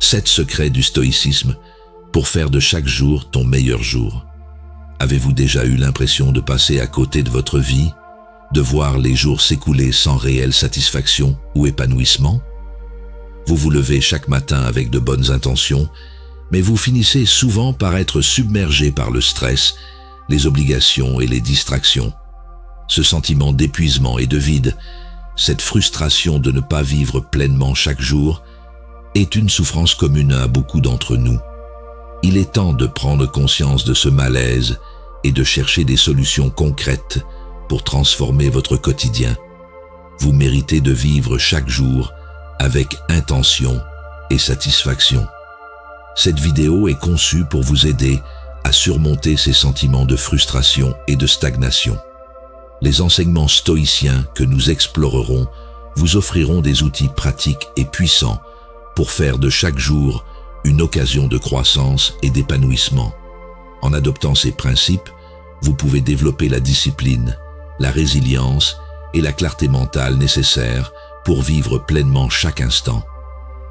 7 secrets du stoïcisme pour faire de chaque jour ton meilleur jour. Avez-vous déjà eu l'impression de passer à côté de votre vie, de voir les jours s'écouler sans réelle satisfaction ou épanouissement? Vous vous levez chaque matin avec de bonnes intentions, mais vous finissez souvent par être submergé par le stress, les obligations et les distractions. Ce sentiment d'épuisement et de vide, cette frustration de ne pas vivre pleinement chaque jour, est une souffrance commune à beaucoup d'entre nous. Il est temps de prendre conscience de ce malaise et de chercher des solutions concrètes pour transformer votre quotidien. Vous méritez de vivre chaque jour avec intention et satisfaction. Cette vidéo est conçue pour vous aider à surmonter ces sentiments de frustration et de stagnation. Les enseignements stoïciens que nous explorerons vous offriront des outils pratiques et puissants pour faire de chaque jour une occasion de croissance et d'épanouissement. En adoptant ces principes, vous pouvez développer la discipline, la résilience et la clarté mentale nécessaires pour vivre pleinement chaque instant.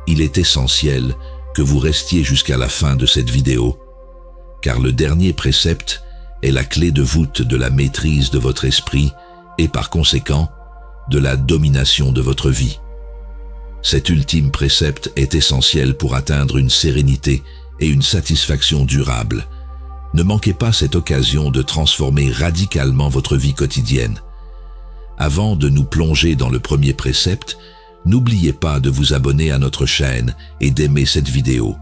Il est essentiel que vous restiez jusqu'à la fin de cette vidéo, car le dernier précepte est la clé de voûte de la maîtrise de votre esprit et par conséquent, de la domination de votre vie. Cet ultime précepte est essentiel pour atteindre une sérénité et une satisfaction durable. Ne manquez pas cette occasion de transformer radicalement votre vie quotidienne. Avant de nous plonger dans le premier précepte, n'oubliez pas de vous abonner à notre chaîne et d'aimer cette vidéo.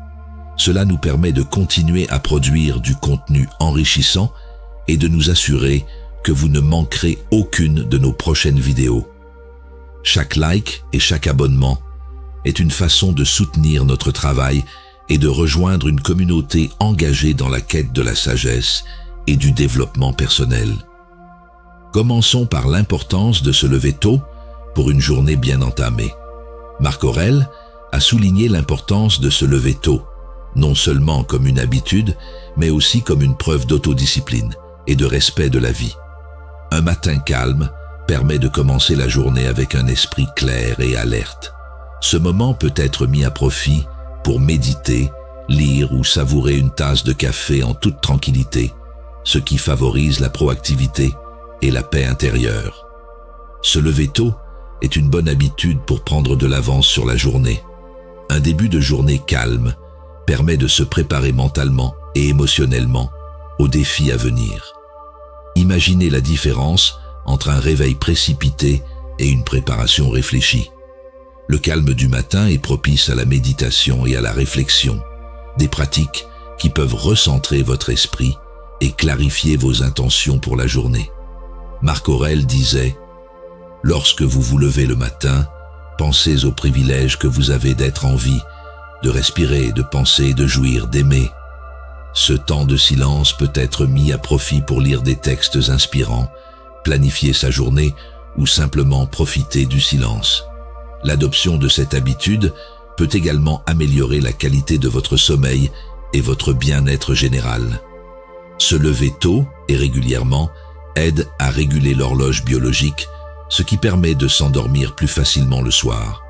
Cela nous permet de continuer à produire du contenu enrichissant et de nous assurer que vous ne manquerez aucune de nos prochaines vidéos. Chaque like et chaque abonnement est une façon de soutenir notre travail et de rejoindre une communauté engagée dans la quête de la sagesse et du développement personnel. Commençons par l'importance de se lever tôt pour une journée bien entamée. Marc Aurèle a souligné l'importance de se lever tôt, non seulement comme une habitude, mais aussi comme une preuve d'autodiscipline et de respect de la vie. Un matin calme permet de commencer la journée avec un esprit clair et alerte. Ce moment peut être mis à profit pour méditer, lire ou savourer une tasse de café en toute tranquillité, ce qui favorise la proactivité et la paix intérieure. Se lever tôt est une bonne habitude pour prendre de l'avance sur la journée. Un début de journée calme permet de se préparer mentalement et émotionnellement aux défis à venir. Imaginez la différence entre un réveil précipité et une préparation réfléchie. Le calme du matin est propice à la méditation et à la réflexion, des pratiques qui peuvent recentrer votre esprit et clarifier vos intentions pour la journée. Marc Aurèle disait « Lorsque vous vous levez le matin, pensez au privilège que vous avez d'être en vie, de respirer, de penser, de jouir, d'aimer. Ce temps de silence peut être mis à profit pour lire des textes inspirants, planifier sa journée ou simplement profiter du silence. L'adoption de cette habitude peut également améliorer la qualité de votre sommeil et votre bien-être général. Se lever tôt et régulièrement aide à réguler l'horloge biologique, ce qui permet de s'endormir plus facilement le soir.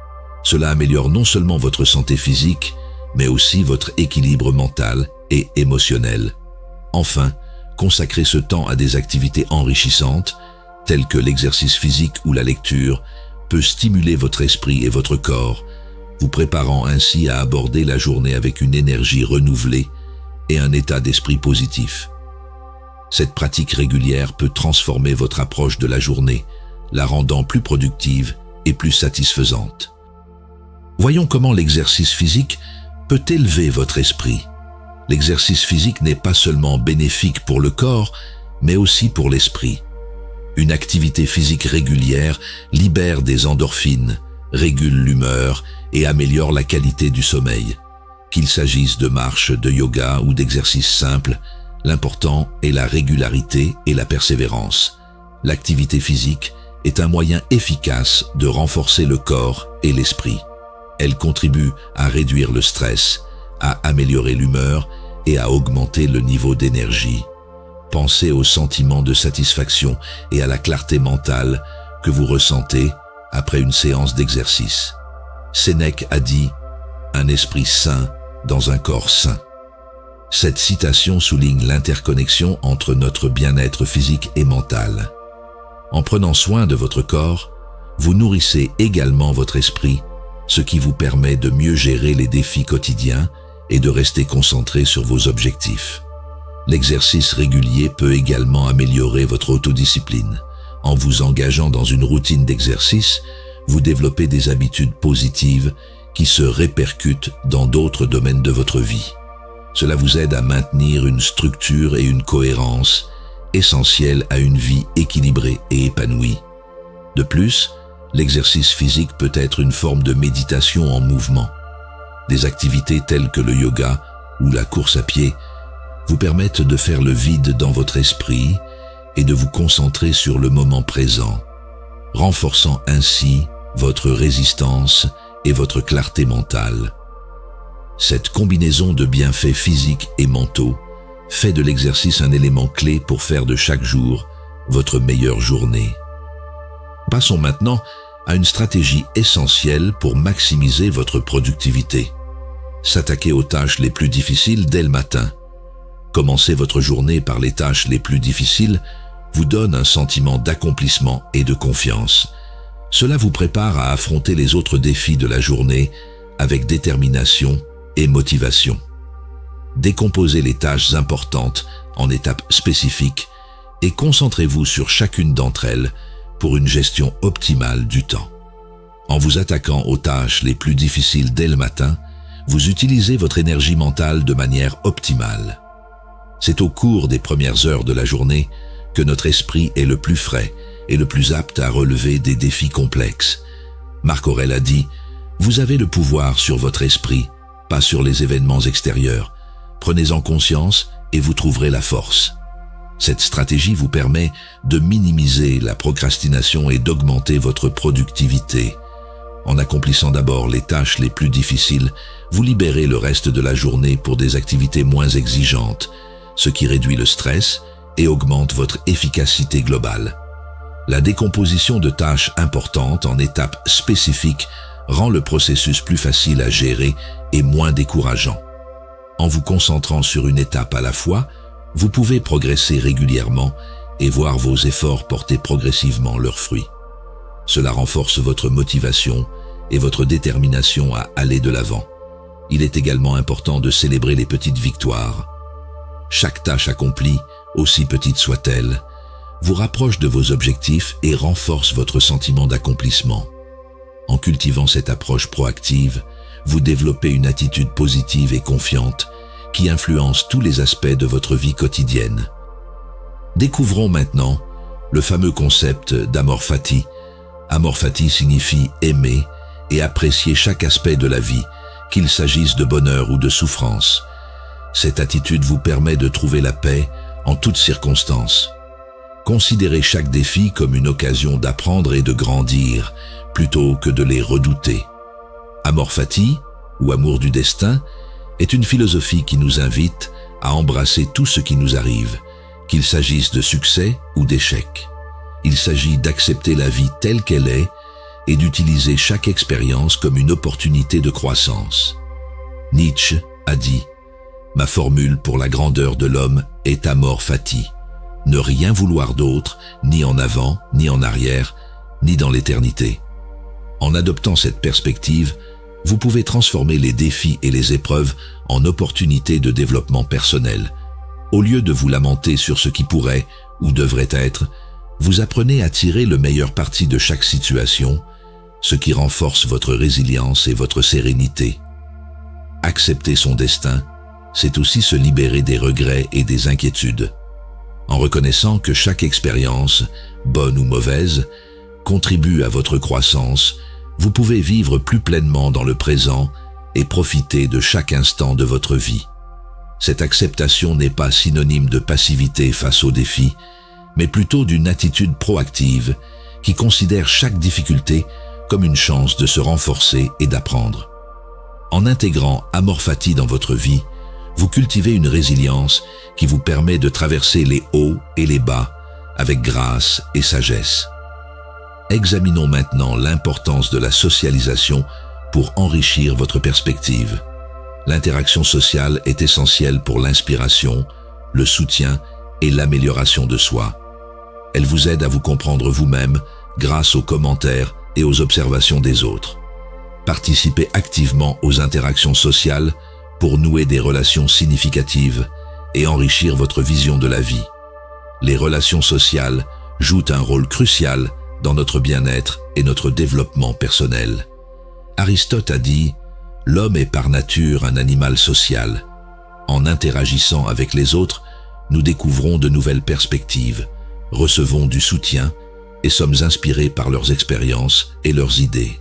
Cela améliore non seulement votre santé physique, mais aussi votre équilibre mental et émotionnel. Enfin, consacrer ce temps à des activités enrichissantes, telles que l'exercice physique ou la lecture, peut stimuler votre esprit et votre corps, vous préparant ainsi à aborder la journée avec une énergie renouvelée et un état d'esprit positif. Cette pratique régulière peut transformer votre approche de la journée, la rendant plus productive et plus satisfaisante. Voyons comment l'exercice physique peut élever votre esprit. L'exercice physique n'est pas seulement bénéfique pour le corps, mais aussi pour l'esprit. Une activité physique régulière libère des endorphines, régule l'humeur et améliore la qualité du sommeil. Qu'il s'agisse de marche, de yoga ou d'exercices simples, l'important est la régularité et la persévérance. L'activité physique est un moyen efficace de renforcer le corps et l'esprit. Elle contribue à réduire le stress, à améliorer l'humeur et à augmenter le niveau d'énergie. Pensez au sentiment de satisfaction et à la clarté mentale que vous ressentez après une séance d'exercice. Sénèque a dit « un esprit sain dans un corps sain. Cette citation souligne l'interconnexion entre notre bien-être physique et mental. En prenant soin de votre corps, vous nourrissez également votre esprit, ce qui vous permet de mieux gérer les défis quotidiens et de rester concentré sur vos objectifs. L'exercice régulier peut également améliorer votre autodiscipline. En vous engageant dans une routine d'exercice, vous développez des habitudes positives qui se répercutent dans d'autres domaines de votre vie. Cela vous aide à maintenir une structure et une cohérence essentielles à une vie équilibrée et épanouie. De plus, l'exercice physique peut être une forme de méditation en mouvement. Des activités telles que le yoga ou la course à pied vous permettent de faire le vide dans votre esprit et de vous concentrer sur le moment présent, renforçant ainsi votre résistance et votre clarté mentale. Cette combinaison de bienfaits physiques et mentaux fait de l'exercice un élément clé pour faire de chaque jour votre meilleure journée. Passons maintenant à une stratégie essentielle pour maximiser votre productivité. S'attaquer aux tâches les plus difficiles dès le matin. Commencer votre journée par les tâches les plus difficiles vous donne un sentiment d'accomplissement et de confiance. Cela vous prépare à affronter les autres défis de la journée avec détermination et motivation. Décomposez les tâches importantes en étapes spécifiques et concentrez-vous sur chacune d'entre elles pour une gestion optimale du temps. En vous attaquant aux tâches les plus difficiles dès le matin, vous utilisez votre énergie mentale de manière optimale. C'est au cours des premières heures de la journée que notre esprit est le plus frais et le plus apte à relever des défis complexes. Marc Aurèle a dit « Vous avez le pouvoir sur votre esprit, pas sur les événements extérieurs. Prenez-en conscience et vous trouverez la force. » Cette stratégie vous permet de minimiser la procrastination et d'augmenter votre productivité. En accomplissant d'abord les tâches les plus difficiles, vous libérez le reste de la journée pour des activités moins exigeantes, ce qui réduit le stress et augmente votre efficacité globale. La décomposition de tâches importantes en étapes spécifiques rend le processus plus facile à gérer et moins décourageant. En vous concentrant sur une étape à la fois, vous pouvez progresser régulièrement et voir vos efforts porter progressivement leurs fruits. Cela renforce votre motivation et votre détermination à aller de l'avant. Il est également important de célébrer les petites victoires. Chaque tâche accomplie, aussi petite soit-elle, vous rapproche de vos objectifs et renforce votre sentiment d'accomplissement. En cultivant cette approche proactive, vous développez une attitude positive et confiante qui influence tous les aspects de votre vie quotidienne. Découvrons maintenant le fameux concept d'amor fati. Amor fati signifie aimer et apprécier chaque aspect de la vie, qu'il s'agisse de bonheur ou de souffrance. Cette attitude vous permet de trouver la paix en toutes circonstances. Considérez chaque défi comme une occasion d'apprendre et de grandir, plutôt que de les redouter. Amor fati, ou amour du destin, est une philosophie qui nous invite à embrasser tout ce qui nous arrive, qu'il s'agisse de succès ou d'échecs. Il s'agit d'accepter la vie telle qu'elle est et d'utiliser chaque expérience comme une opportunité de croissance. Nietzsche a dit « Ma formule pour la grandeur de l'homme est amor fati. Ne rien vouloir d'autre, ni en avant, ni en arrière, ni dans l'éternité. » En adoptant cette perspective, vous pouvez transformer les défis et les épreuves en opportunités de développement personnel. Au lieu de vous lamenter sur ce qui pourrait ou devrait être, vous apprenez à tirer le meilleur parti de chaque situation, ce qui renforce votre résilience et votre sérénité. Accepter son destin, c'est aussi se libérer des regrets et des inquiétudes. En reconnaissant que chaque expérience, bonne ou mauvaise, contribue à votre croissance, vous pouvez vivre plus pleinement dans le présent et profiter de chaque instant de votre vie. Cette acceptation n'est pas synonyme de passivité face aux défis, mais plutôt d'une attitude proactive qui considère chaque difficulté comme une chance de se renforcer et d'apprendre. En intégrant amor fati dans votre vie, vous cultivez une résilience qui vous permet de traverser les hauts et les bas avec grâce et sagesse. Examinons maintenant l'importance de la socialisation pour enrichir votre perspective. L'interaction sociale est essentielle pour l'inspiration, le soutien et l'amélioration de soi. Elle vous aide à vous comprendre vous-même grâce aux commentaires et aux observations des autres. Participez activement aux interactions sociales pour nouer des relations significatives et enrichir votre vision de la vie. Les relations sociales jouent un rôle crucial dans notre bien-être et notre développement personnel. Aristote a dit « L'homme est par nature un animal social. En interagissant avec les autres, nous découvrons de nouvelles perspectives, recevons du soutien et sommes inspirés par leurs expériences et leurs idées. »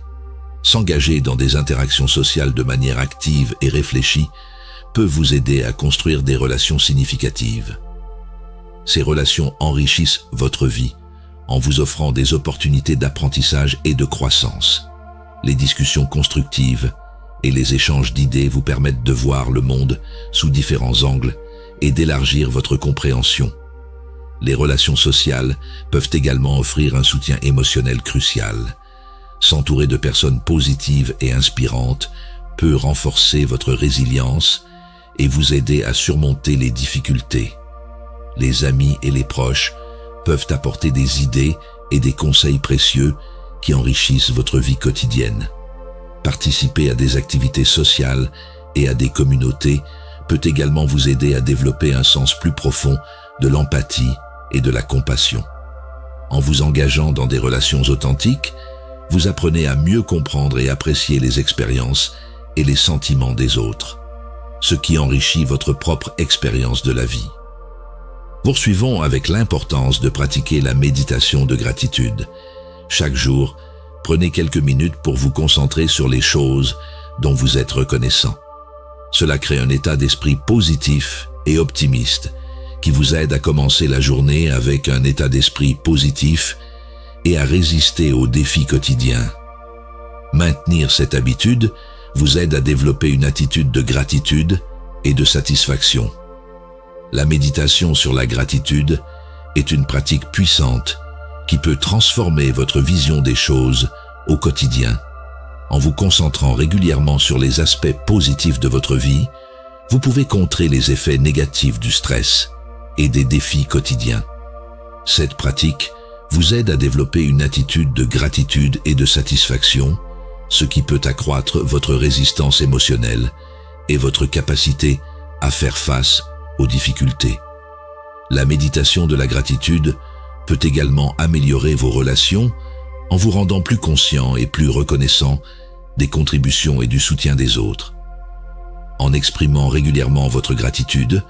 S'engager dans des interactions sociales de manière active et réfléchie peut vous aider à construire des relations significatives. Ces relations enrichissent votre vie en vous offrant des opportunités d'apprentissage et de croissance. Les discussions constructives et les échanges d'idées vous permettent de voir le monde sous différents angles et d'élargir votre compréhension. Les relations sociales peuvent également offrir un soutien émotionnel crucial. S'entourer de personnes positives et inspirantes peut renforcer votre résilience et vous aider à surmonter les difficultés. Les amis et les proches peuvent apporter des idées et des conseils précieux qui enrichissent votre vie quotidienne. Participer à des activités sociales et à des communautés peut également vous aider à développer un sens plus profond de l'empathie et de la compassion. En vous engageant dans des relations authentiques, vous apprenez à mieux comprendre et apprécier les expériences et les sentiments des autres, ce qui enrichit votre propre expérience de la vie. Poursuivons avec l'importance de pratiquer la méditation de gratitude. Chaque jour, prenez quelques minutes pour vous concentrer sur les choses dont vous êtes reconnaissant. Cela crée un état d'esprit positif et optimiste qui vous aide à commencer la journée avec un état d'esprit positif et à résister aux défis quotidiens. Maintenir cette habitude vous aide à développer une attitude de gratitude et de satisfaction. La méditation sur la gratitude est une pratique puissante qui peut transformer votre vision des choses au quotidien. En vous concentrant régulièrement sur les aspects positifs de votre vie, vous pouvez contrer les effets négatifs du stress et des défis quotidiens. Cette pratique vous aide à développer une attitude de gratitude et de satisfaction, ce qui peut accroître votre résistance émotionnelle et votre capacité à faire face aux difficultés. La méditation de la gratitude peut également améliorer vos relations en vous rendant plus conscient et plus reconnaissant des contributions et du soutien des autres. En exprimant régulièrement votre gratitude,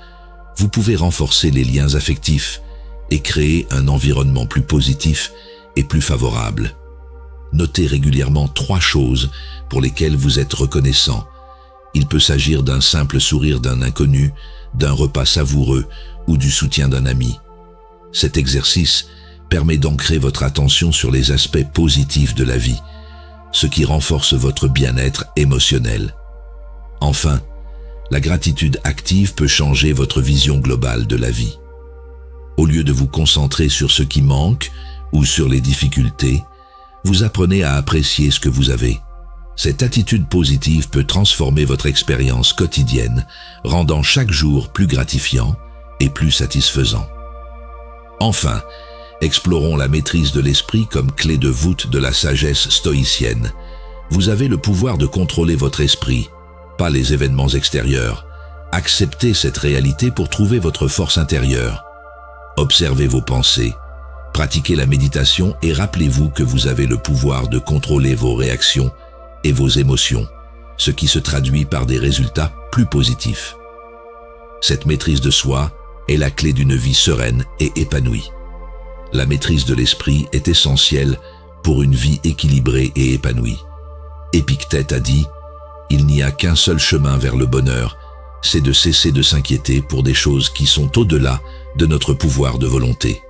vous pouvez renforcer les liens affectifs et créer un environnement plus positif et plus favorable. Notez régulièrement 3 choses pour lesquelles vous êtes reconnaissant. Il peut s'agir d'un simple sourire d'un inconnu, d'un repas savoureux ou du soutien d'un ami. Cet exercice permet d'ancrer votre attention sur les aspects positifs de la vie, ce qui renforce votre bien-être émotionnel. Enfin, la gratitude active peut changer votre vision globale de la vie. Au lieu de vous concentrer sur ce qui manque ou sur les difficultés, vous apprenez à apprécier ce que vous avez. Cette attitude positive peut transformer votre expérience quotidienne, rendant chaque jour plus gratifiant et plus satisfaisant. Enfin, explorons la maîtrise de l'esprit comme clé de voûte de la sagesse stoïcienne. Vous avez le pouvoir de contrôler votre esprit, pas les événements extérieurs. Acceptez cette réalité pour trouver votre force intérieure. Observez vos pensées, pratiquez la méditation et rappelez-vous que vous avez le pouvoir de contrôler vos réactions et vos émotions, ce qui se traduit par des résultats plus positifs. Cette maîtrise de soi est la clé d'une vie sereine et épanouie. La maîtrise de l'esprit est essentielle pour une vie équilibrée et épanouie. Épictète a dit « Il n'y a qu'un seul chemin vers le bonheur, c'est de cesser de s'inquiéter pour des choses qui sont au-delà de notre pouvoir de volonté. »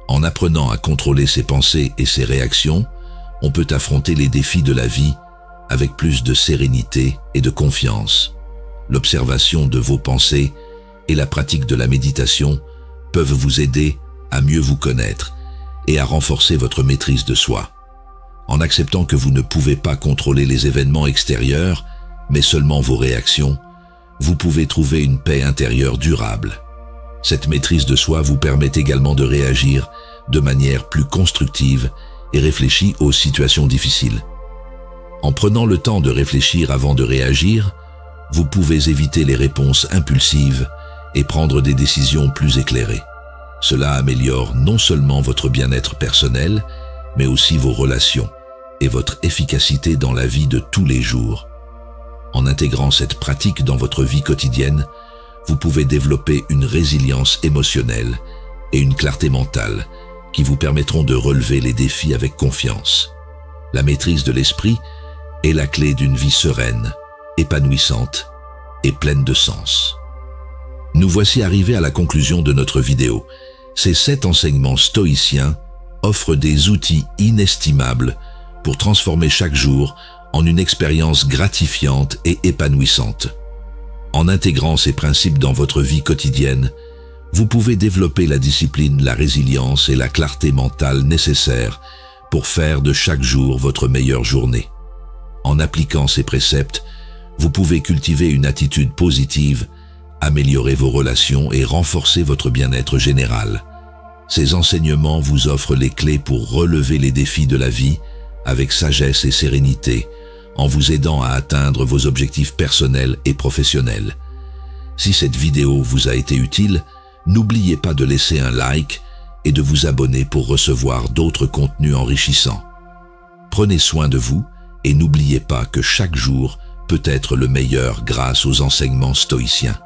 En apprenant à contrôler ses pensées et ses réactions, on peut affronter les défis de la vie avec plus de sérénité et de confiance. L'observation de vos pensées et la pratique de la méditation peuvent vous aider à mieux vous connaître et à renforcer votre maîtrise de soi. En acceptant que vous ne pouvez pas contrôler les événements extérieurs, mais seulement vos réactions, vous pouvez trouver une paix intérieure durable. Cette maîtrise de soi vous permet également de réagir de manière plus constructive et réfléchie aux situations difficiles. En prenant le temps de réfléchir avant de réagir, vous pouvez éviter les réponses impulsives et prendre des décisions plus éclairées. Cela améliore non seulement votre bien-être personnel, mais aussi vos relations et votre efficacité dans la vie de tous les jours. En intégrant cette pratique dans votre vie quotidienne, vous pouvez développer une résilience émotionnelle et une clarté mentale qui vous permettront de relever les défis avec confiance. La maîtrise de l'esprit est la clé d'une vie sereine, épanouissante et pleine de sens. Nous voici arrivés à la conclusion de notre vidéo. Ces 7 enseignements stoïciens offrent des outils inestimables pour transformer chaque jour en une expérience gratifiante et épanouissante. En intégrant ces principes dans votre vie quotidienne, vous pouvez développer la discipline, la résilience et la clarté mentale nécessaires pour faire de chaque jour votre meilleure journée. En appliquant ces préceptes, vous pouvez cultiver une attitude positive, améliorer vos relations et renforcer votre bien-être général. Ces enseignements vous offrent les clés pour relever les défis de la vie avec sagesse et sérénité, en vous aidant à atteindre vos objectifs personnels et professionnels. Si cette vidéo vous a été utile, n'oubliez pas de laisser un like et de vous abonner pour recevoir d'autres contenus enrichissants. Prenez soin de vous et n'oubliez pas que chaque jour peut être le meilleur grâce aux enseignements stoïciens.